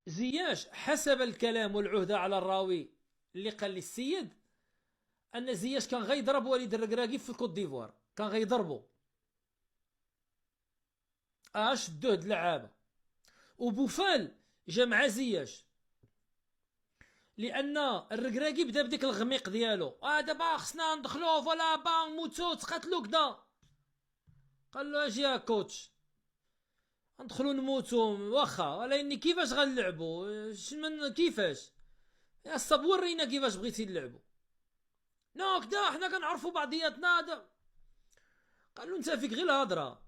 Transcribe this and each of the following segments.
زياش حسب الكلام والعهدة على الراوي اللي قال لي السيد أن زياش كان غيضرب وليد الركراكي في الكوت ديفوار، كان غيضربو شدوه د اللعابة. وبوفال جا مع زياش لأن الركراكي بدا بديك الغميق ديالو، دابا خصنا ندخلو فوالا با نموتو تقاتلو كدا. قال له اجي يا كوتش ندخلو نموتو واخا، ولكن كيفاش غنلعبو من كيفاش يا الصب ورينا كيفاش بغيتي نلعبو. نو كدا حنا كنعرفو بعضياتنا قال له انت فيك غير الهضره،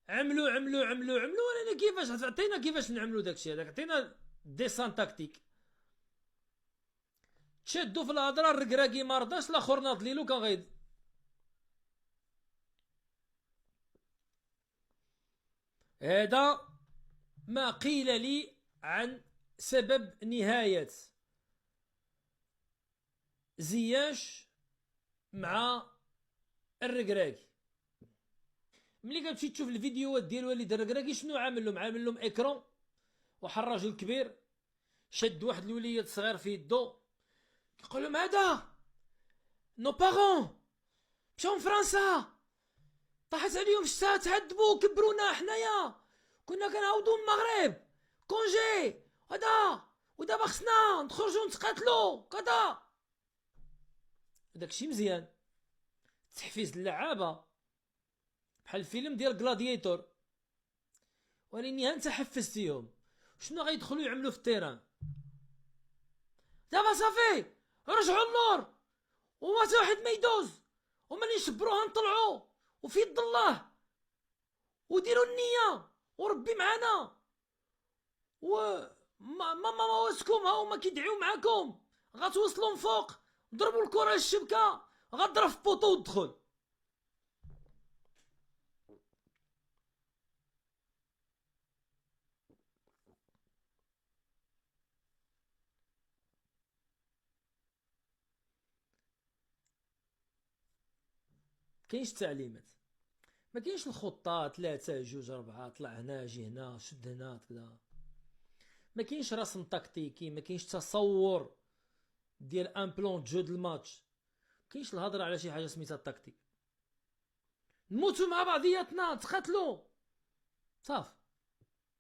عملو ولكن كيفاش عطينا كيفاش نعملو داكشي هذاك، عطينا ديسان تاكتيك. تشدو في الهضره، الركراكي مرضاش، الاخر ناض ليلو كان غيد. هذا ما قيل لي عن سبب نهاية زياش مع الركراكي. ملي كتمشي تشوف الفيديوهات ديال وليد الركراكي شنو عامل لهم اكرون، واحد الراجل كبير شد واحد الوليد صغير في يدو كيقول لهم هذا نو بارون مشاو فرنسا، طاحت عليهم الشتا، تعذبوا كبرونا حنايا كنا كنعاودو من المغرب كونجي هذا، ودابا خصنا نخرجو نتقاتلو كذا. داكشي مزيان، تحفيز اللعابه بحال الفيلم ديال غلاديتور، ولكن انت حفزتيهم شنو غيدخلوا يعملوا في التيران؟ دابا صافي رجعوا النور وما حتى واحد ما يدوز، وملي نشبروها نطلعوا وفي يد الله، وديروا النية وربي معانا، و ما واسكم ها هما كيدعيو معاكم، غتوصلوا من فوق ضربوا الكرة للشبكة، غضرب في بوطو ودخل. كاينش التعليمات، ما كاينش الخطة 3 2 4 طلع هنا جي هنا شد هنا كذا، ما كاينش رسم تكتيكي، ما كاينش تصور ديال ان بلون جو د الماتش، ما كاينش الهضره على شي حاجه سميتها التكتيك. نموتوا مع بعضياتنا تقاتلوا صافي.